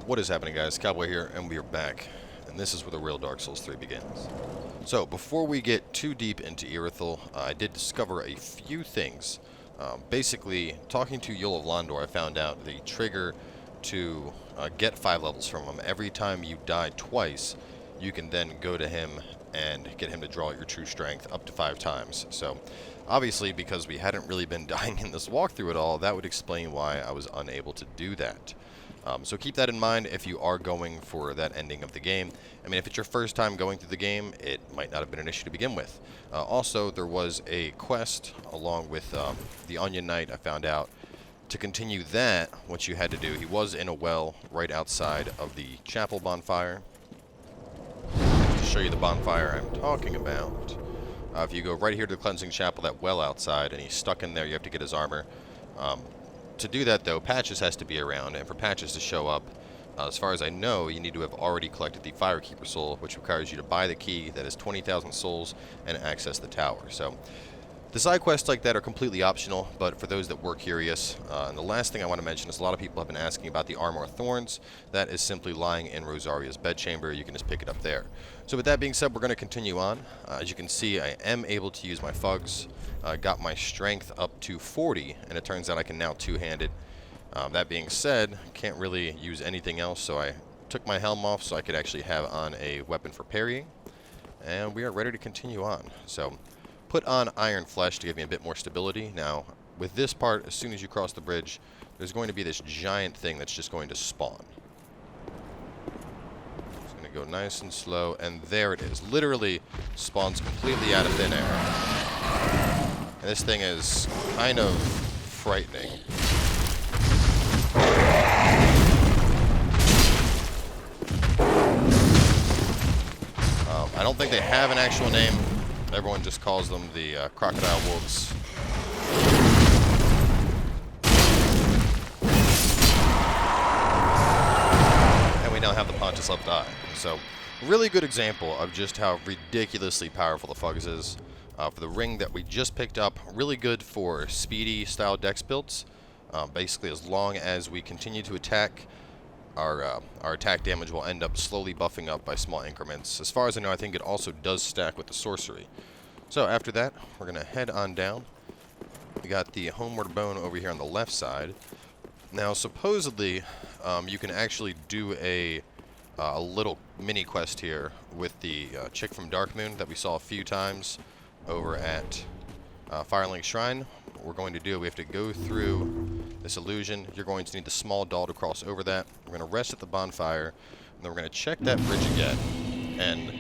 What is happening, guys? Cowboy here, and we are back. And this is where the real Dark Souls 3 begins. So, before we get too deep into Irithyll, I did discover a few things. Basically, talking to Yul of Londor, I found out the trigger to get 5 levels from him. Every time you die twice, you can then go to him and get him to draw your true strength up to 5 times. So, obviously, because we hadn't really been dying in this walkthrough at all, that would explain why I was unable to do that. So keep that in mind if you are going for that ending of the game. I mean, if it's your first time going through the game, it might not have been an issue to begin with. Also, there was a quest along with the Onion Knight, I found out. To continue that, what you had to do, he was in a well right outside of the chapel bonfire. To show you the bonfire I'm talking about, if you go right here to the cleansing chapel, that well outside, and he's stuck in there, you have to get his armor. To do that, though, Patches has to be around, and for Patches to show up, as far as I know, you need to have already collected the Firekeeper Soul, which requires you to buy the key that is 20,000 souls and access the tower. So, the side quests like that are completely optional, but for those that were curious, and the last thing I want to mention is a lot of people have been asking about the Armor of Thorns. That is simply lying in Rosaria's bedchamber. You can just pick it up there. So with that being said, we're going to continue on. As you can see, I am able to use my Fugs. Got my strength up to 40, and it turns out I can now two-hand it. That being said, can't really use anything else, so I took my helm off so I could actually have on a weapon for parrying. And we are ready to continue on. So, put on Iron Flesh to give me a bit more stability. Now, with this part, as soon as you cross the bridge, there's going to be this giant thing that's just going to spawn. It's going to go nice and slow, and there it is. Literally spawns completely out of thin air. And this thing is kind of frightening. I don't think they have an actual name. Everyone just calls them the crocodile wolves. And we now have the Pontius Left Eye. So, really good example of just how ridiculously powerful the Fugs is. For the ring that we just picked up, really good for speedy style dex builds. Basically, as long as we continue to attack, our attack damage will end up slowly buffing up by small increments. As far as I know, I think it also does stack with the sorcery. So after that, we're going to head on down. We got the Homeward Bone over here on the left side. Now, supposedly, you can actually do a little mini quest here with the chick from Darkmoon that we saw a few times over at Firelink Shrine. What we're going to do, we have to go through this illusion. You're going to need the small doll to cross over that. We're going to rest at the bonfire, and then we're going to check that bridge again. And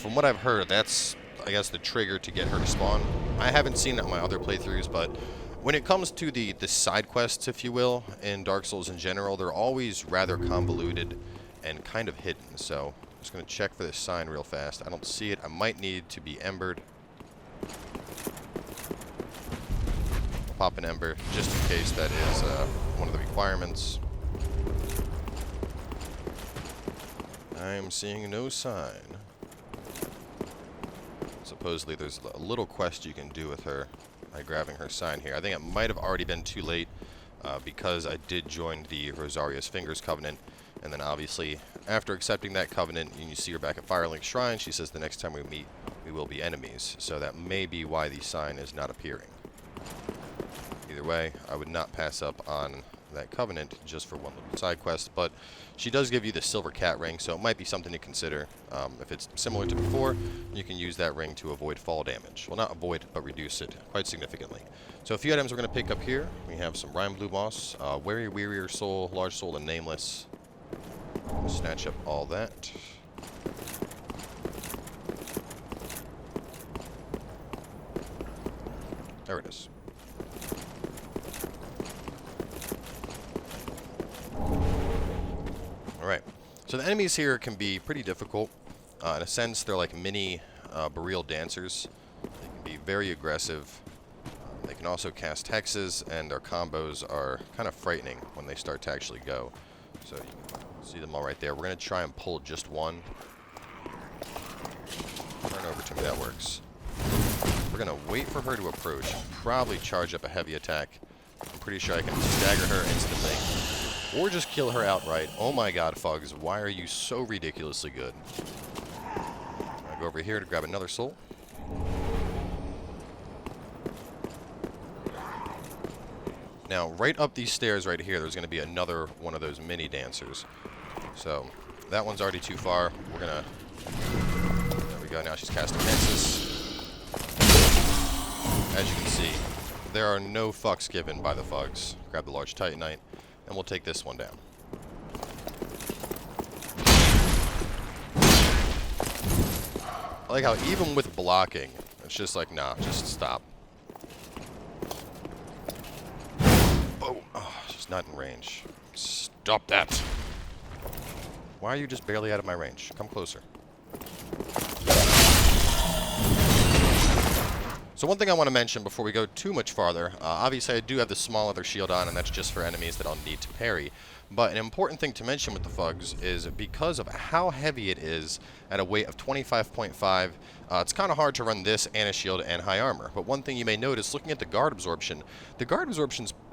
from what I've heard, that's, I guess, the trigger to get her to spawn. I haven't seen it on my other playthroughs, but when it comes to the side quests, if you will, in Dark Souls in general, they're always rather convoluted and kind of hidden. So I'm just going to check for this sign real fast. I don't see it. I might need to be embered. Pop an ember just in case that is one of the requirements. I am seeing no sign. Supposedly there's a little quest you can do with her by grabbing her sign here. I think it might have already been too late because I did join the Rosaria's Fingers Covenant, and then obviously after accepting that covenant and you see her back at Firelink Shrine, she says the next time we meet we will be enemies. So that may be why the sign is not appearing. Either way, I would not pass up on that covenant just for one little side quest, but she does give you the silver cat ring, so it might be something to consider. If it's similar to before, you can use that ring to avoid fall damage. Well, not avoid, but reduce it quite significantly. So a few items we're going to pick up here. We have some Rime Blue Moss, Wary Wearier Soul, Large Soul, and Nameless. Snatch up all that. There it is. Alright, so the enemies here can be pretty difficult. In a sense, they're like mini Boreal dancers. They can be very aggressive. They can also cast hexes, and their combos are kind of frightening when they start to actually go. So you can see them all right there. We're going to try and pull just one. Turn over to me, that works. We're going to wait for her to approach, probably charge up a heavy attack. I'm pretty sure I can stagger her instantly. or just kill her outright. Oh my god, Fugs, why are you so ridiculously good? I go over here to grab another soul. Now, right up these stairs right here, there's going to be another one of those mini dancers. So, that one's already too far. We're going to... There we go, now she's casting Nexus. As you can see, there are no fucks given by the Fugs. Grab the large Titanite, and we'll take this one down. I like how even with blocking, it's just like, nah, just stop. Oh, she's not in range. Stop that. Why are you just barely out of my range? Come closer. So one thing I want to mention before we go too much farther, obviously I do have the small other shield on, and that's just for enemies that I'll need to parry. But an important thing to mention with the Fugs is because of how heavy it is at a weight of 25.5, it's kind of hard to run this and a shield and high armor. But one thing you may notice, looking at the guard absorption's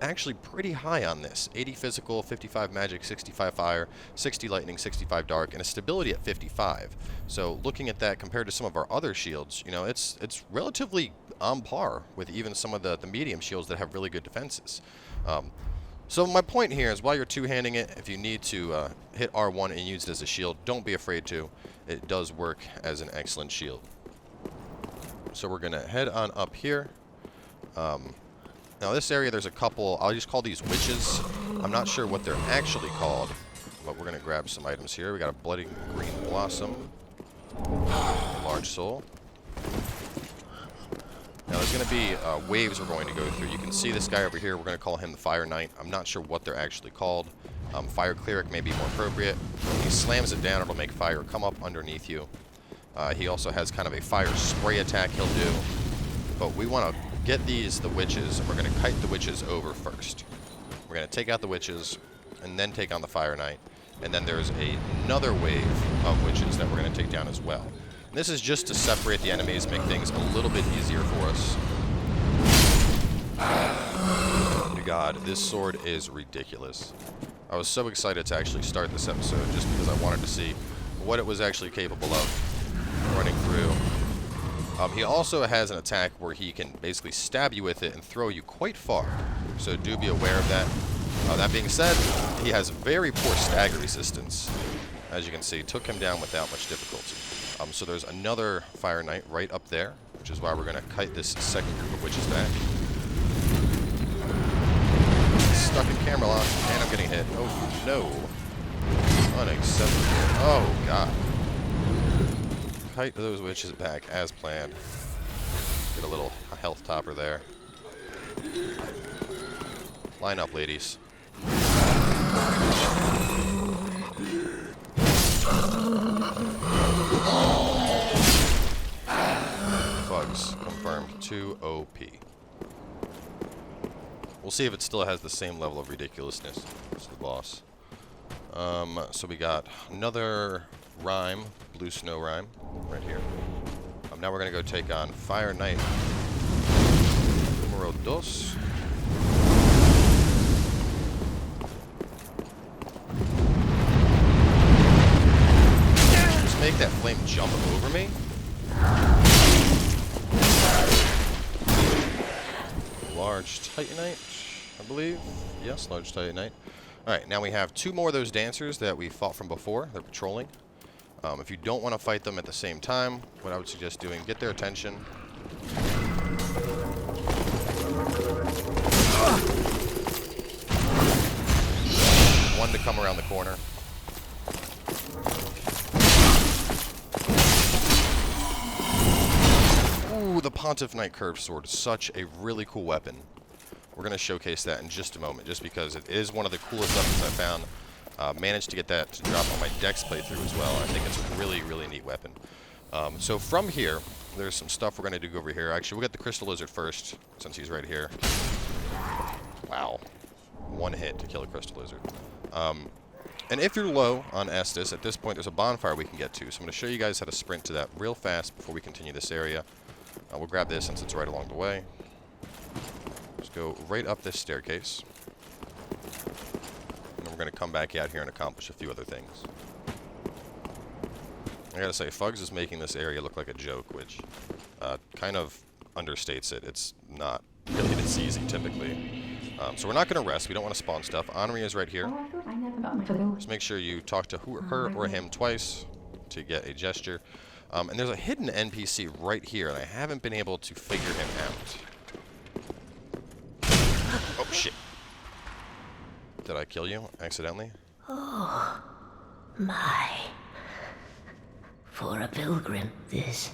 actually pretty high on this. 80 physical, 55 magic, 65 fire, 60 lightning, 65 dark, and a stability at 55. So looking at that compared to some of our other shields, you know, it's relatively on par with even some of the medium shields that have really good defenses. So my point here is, while you're two-handing it, if you need to hit R1 and use it as a shield, don't be afraid to. It does work as an excellent shield. So we're going to head on up here. Now this area, there's a couple, I'll just call these witches. I'm not sure what they're actually called, but we're going to grab some items here. We got a bloody green blossom, a large soul. Now there's going to be waves we're going to go through. You can see this guy over here. We're going to call him the Fire Knight. I'm not sure what they're actually called. Fire Cleric may be more appropriate. When he slams it down, it'll make fire come up underneath you. He also has kind of a fire spray attack he'll do. But we want to get the witches, and we're going to kite the witches over first. We're going to take out the witches, and then take on the Fire Knight. And then there's another wave of witches that we're going to take down as well. This is just to separate the enemies, make things a little bit easier for us. Oh god, this sword is ridiculous. I was so excited to actually start this episode just because I wanted to see what it was actually capable of running through. He also has an attack where he can basically stab you with it and throw you quite far, so do be aware of that. That being said, he has very poor stagger resistance. As you can see, took him down without much difficulty. So there's another Fire Knight right up there, which is why we're going to kite this second group of witches back. Stuck in camera lock, and I'm getting hit. Oh no. Unacceptable. Oh god. Kite those witches back as planned. Get a little health topper there. Line up, ladies. Fugs confirmed 2 OP. We'll see if it still has the same level of ridiculousness as the boss. So we got another rhyme, blue snow rhyme, right here. Now we're gonna go take on Fire Knight numero 2. Make that flame jump over me. Large Titanite, I believe. Yes, large Titanite. Alright, now we have 2 more of those dancers that we fought from before. They're patrolling. If you don't want to fight them at the same time, what I would suggest doing, get their attention. One to come around the corner. Ooh, the Pontiff Knight Curved Sword is such a really cool weapon. We're going to showcase that in just a moment, just because it is one of the coolest weapons I found. Managed to get that to drop on my Dex playthrough as well. I think it's a really, really neat weapon. So from here, there's some stuff we're going to do over here. Actually, we'll get the Crystal Lizard first, since he's right here. Wow. 1 hit to kill a Crystal Lizard. And if you're low on Estus, at this point there's a bonfire we can get to. So I'm going to show you guys how to sprint to that real fast before we continue this area. We'll grab this since it's right along the way. Just go right up this staircase. And we're going to come back out here and accomplish a few other things. I gotta say, Fugs is making this area look like a joke, which kind of understates it. It's not really this easy, typically. So we're not going to rest. We don't want to spawn stuff. Honory is right here. Just make sure you talk to her or him twice to get a gesture. And there's a hidden NPC right here, and I haven't been able to figure him out. Oh, shit. Did I kill you accidentally? Oh, my. For a pilgrim, this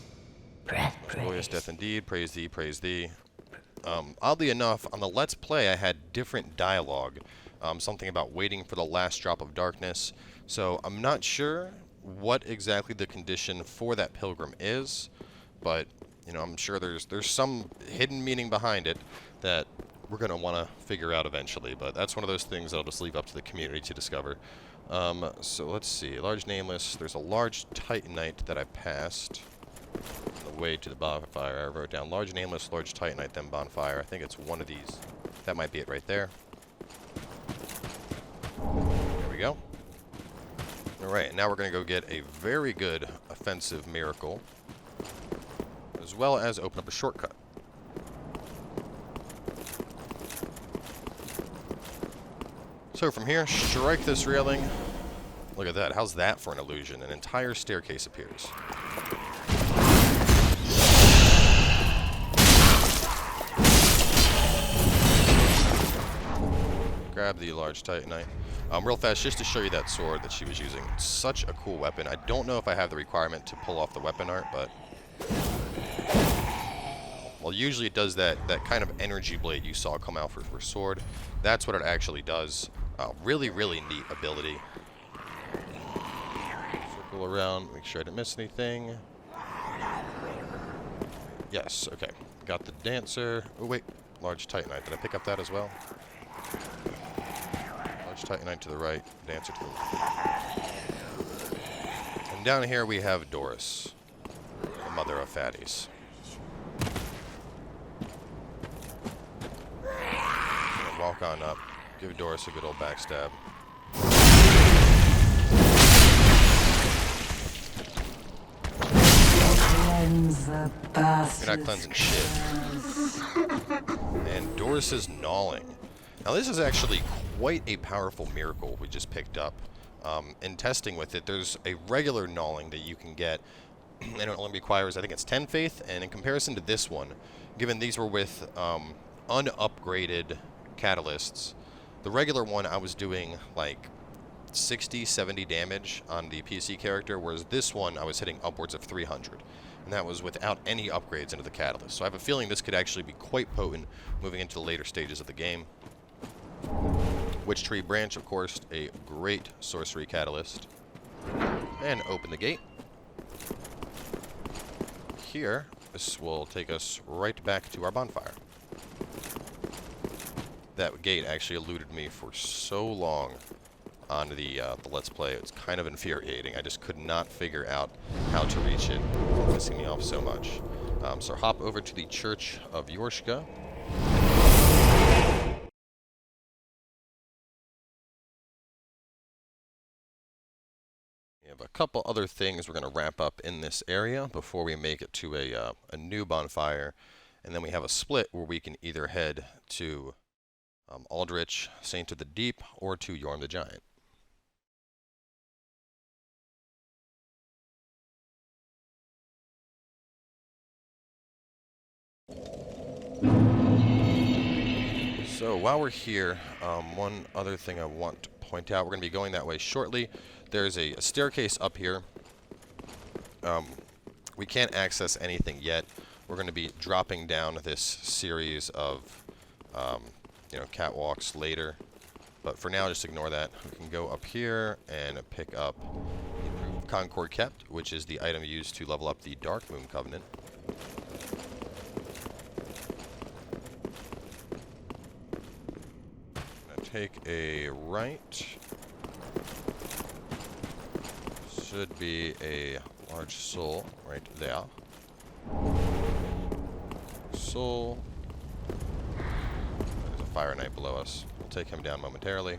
breath praise. Glorious death indeed. Praise thee, praise thee. Oddly enough, on the Let's Play, I had different dialogue. Something about waiting for the last drop of darkness. So I'm not sure what exactly the condition for that pilgrim is, but you know, I'm sure there's some hidden meaning behind it that we're going to want to figure out eventually. But that's one of those things that I'll just leave up to the community to discover. So let's see. Large nameless. There's a large Titanite that I passed on the way to the bonfire. I wrote down large nameless, large Titanite, then bonfire. I think it's one of these. That might be it right there. There we go. Alright, now we're going to go get a very good offensive miracle, as well as open up a shortcut. So from here, strike this railing. Look at that. How's that for an illusion? An entire staircase appears. Grab the large Titanite. Real fast, just to show you that sword that she was using. It's such a cool weapon. I don't know if I have the requirement to pull off the weapon art, but... well, usually it does that kind of energy blade you saw come out for sword. That's what it actually does. Really, really neat ability. Circle around, make sure I didn't miss anything. Yes, okay. Got the dancer. Oh, wait. Large Titanite. Did I pick up that as well? Large Titanite to the right, dancer to the left. And down here we have Doris, the mother of fatties. Walk on up. Give Doris a good old backstab. You're not cleansing shit. And Doris is gnawing. Now this is actually quite a powerful miracle we just picked up. In testing with it, there's a regular gnawing that you can get, and it only requires, I think it's 10 faith, and in comparison to this one, given these were with unupgraded catalysts, the regular one I was doing like 60, 70 damage on the PC character, whereas this one I was hitting upwards of 300. And that was without any upgrades into the catalyst. So I have a feeling this could actually be quite potent moving into the later stages of the game. Witch Tree Branch, of course, a great sorcery catalyst. And open the gate. Here, this will take us right back to our bonfire. That gate actually eluded me for so long on the Let's Play. It was kind of infuriating. I just could not figure out how to reach it. It's pissing me off so much. So hop over to the Church of Yorshka. We have a couple other things we're going to wrap up in this area before we make it to a new bonfire. And then we have a split where we can either head to Aldrich, Saint of the Deep, or to Yorm the Giant. So while we're here, one other thing I want to point out, we're going to be going that way shortly. There's a staircase up here. We can't access anything yet. We're going to be dropping down this series of catwalks later. But for now, just ignore that. We can go up here and pick up Concord Kept, which is the item used to level up the Dark Moon Covenant. Take a right. Should be a large soul right there. Soul. There's a fire knight below us. We'll take him down momentarily.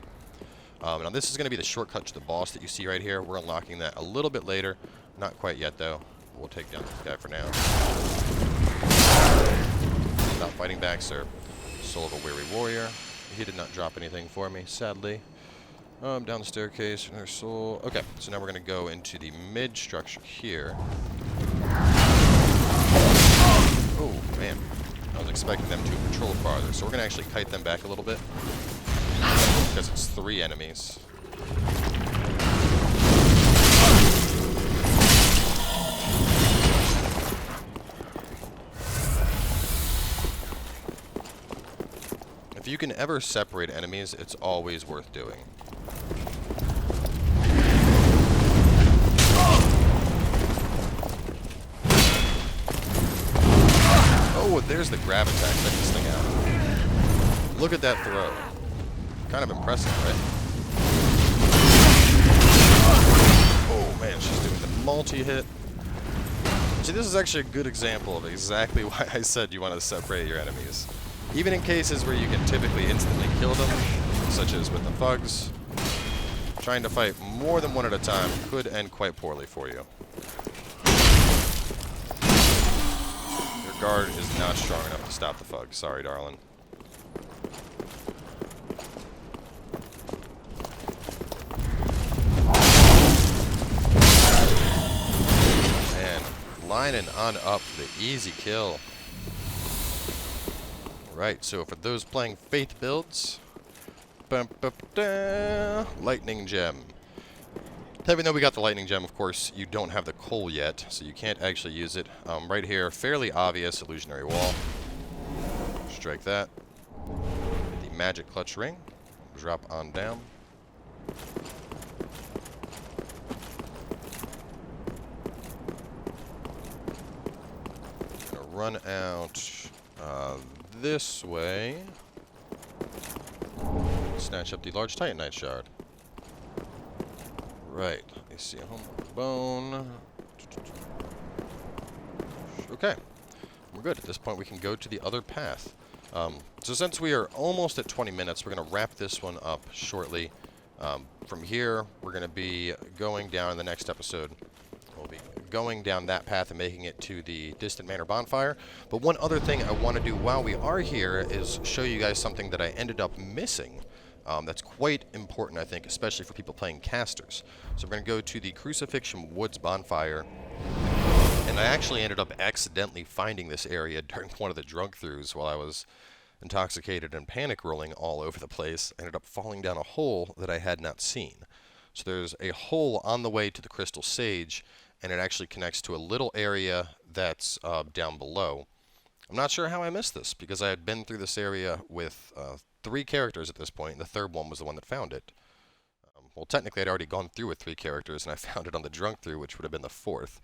Now this is going to be the shortcut to the boss that you see right here. We're unlocking that a little bit later. Not quite yet, though. We'll take down this guy for now. Stop fighting back, sir. Soul of a weary warrior. He did not drop anything for me, sadly. Down the staircase, another soul. Okay, so now we're going to go into the mid structure here. Oh, man. I was expecting them to patrol farther, so we're going to actually kite them back a little bit. Because it's 3 enemies. If you can ever separate enemies, it's always worth doing. Oh, there's the grab attack. Check this thing out. Look at that throw. Kind of impressive, right? Oh man, she's doing the multi-hit. See, this is actually a good example of exactly why I said you want to separate your enemies. Even in cases where you can typically instantly kill them, such as with the thugs, trying to fight more than one at a time could end quite poorly for you. Your guard is not strong enough to stop the thug. Sorry, darling. Lining on up for the easy kill. Right, so for those playing Faith builds, Lightning Gem. Even though we got the Lightning Gem, of course, you don't have the coal yet, so you can't actually use it. Right here, fairly obvious illusionary wall. Strike that. The magic clutch ring. Drop on down. Run out this way. Snatch up the large titanite shard. Right. I see a home bone. Okay. We're good. At this point, we can go to the other path. So since we are almost at 20 minutes, we're going to wrap this one up shortly. From here, we're going to be going down in the next episode. We'll be going down that path and making it to the Distant Manor Bonfire. But one other thing I want to do while we are here is show you guys something that I ended up missing. That's quite important, I think, especially for people playing casters. So we're going to go to the Crucifixion Woods Bonfire. And I actually ended up accidentally finding this area during one of the drunk throughs while I was intoxicated and panic rolling all over the place. I ended up falling down a hole that I had not seen. So there's a hole on the way to the Crystal Sage, and it actually connects to a little area that's down below. I'm not sure how I missed this, because I had been through this area with 3 characters at this point, and the third one was the one that found it. Well, technically I'd already gone through with 3 characters, and I found it on the drunk through, which would have been the 4th.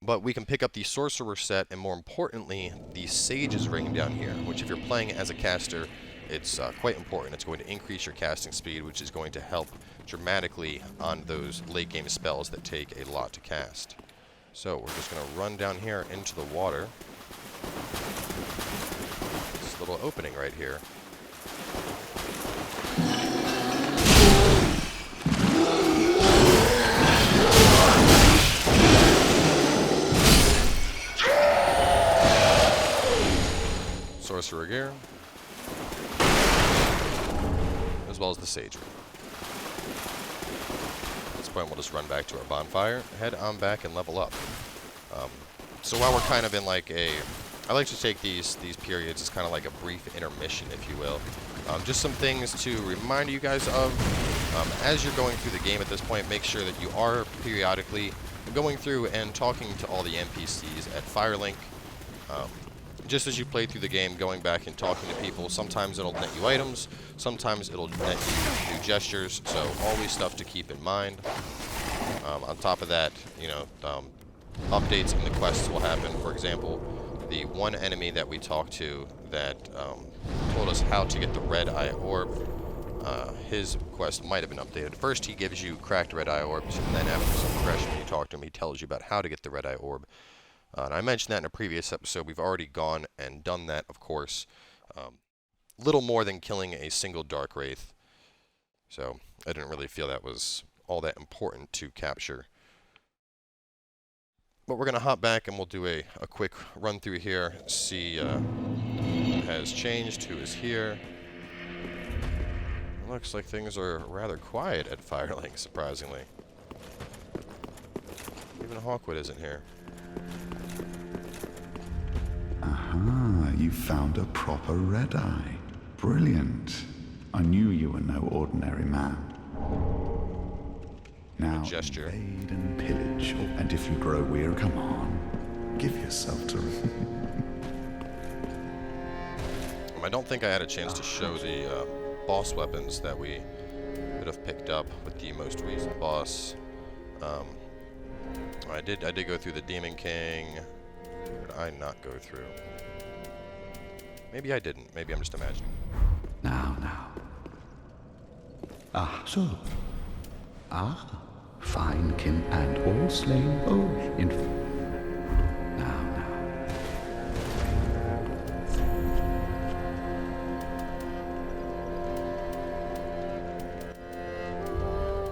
But we can pick up the Sorcerer set, and more importantly, the Sage's Ring down here, which if you're playing as a caster, it's quite important. It's going to increase your casting speed, which is going to help dramatically on those late game spells that take a lot to cast. So we're just going to run down here into the water. This little opening right here. Sorcerer gear, as well as the Sage Ring. At this point, we'll just run back to our bonfire, head on back, and level up. So while we're kind of in like I like to take these periods as kind of like a brief intermission, if you will. Just some things to remind you guys of. As you're going through the game at this point, make sure that you are periodically going through and talking to all the NPCs at Firelink. Just as you play through the game, going back and talking to people, sometimes it'll net you items, sometimes it'll net you new gestures, so always stuff to keep in mind. On top of that, you know, updates in the quests will happen. For example, the one enemy that we talked to that told us how to get the red eye orb, his quest might have been updated. First, he gives you cracked red eye orbs, and then after some progression, when you talk to him, he tells you about how to get the red eye orb. And I mentioned that in a previous episode. We've already gone and done that, of course. Little more than killing a single Dark Wraith. So I didn't really feel that was all that important to capture. But we're going to hop back and we'll do a quick run through here, see who has changed, who is here. It looks like things are rather quiet at Firelink, surprisingly. Even Hawkwood isn't here. Aha, you found a proper red-eye. Brilliant. I knew you were no ordinary man. Now gesture. invade and pillage, and if you grow weary, come on, give yourself to it. I don't think I had a chance to show the boss weapons that we would have picked up with the most recent boss. I did go through the Demon King. Did I not go through? Maybe I didn't. Maybe I'm just imagining. Now. Ah, so. Ah, fine kin and all slain. Oh, now.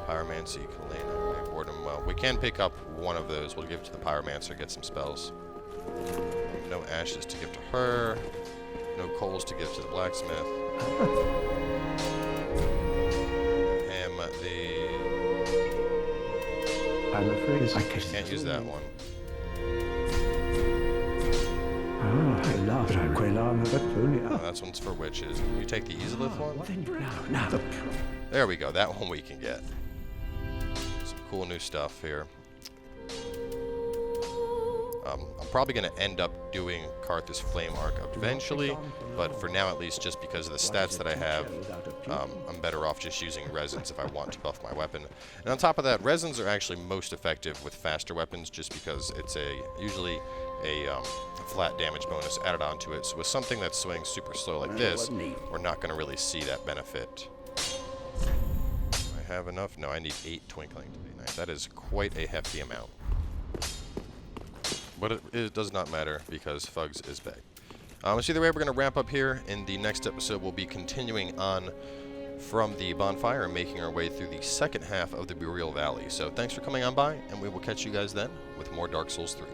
Pyromancy, Kalena, Boredom. Well, we can pick up one of those. We'll give it to the Pyromancer, get some spells. No ashes to give to her. No coals to give to the blacksmith. I'm afraid I Can't use that one. Oh, that's one's for witches. You take the Irithyll one? Now. There we go. That one we can get. Some cool new stuff here. I'm probably going to end up doing Karthus Flame Arc eventually, but for now at least, just because of the stats that I have, I'm better off just using resins if I want to buff my weapon. And on top of that, resins are actually most effective with faster weapons just because it's usually a flat damage bonus added onto it. So with something that's swinging super slow like this, we're not going to really see that benefit. Do I have enough? No, I need 8 Twinkling to be nice. That is quite a hefty amount. But it does not matter because Fugs is back. So either way, we're going to wrap up here. In the next episode, we'll be continuing on from the bonfire and making our way through the second half of the Boreal Valley. So thanks for coming on by, and we will catch you guys then with more Dark Souls 3.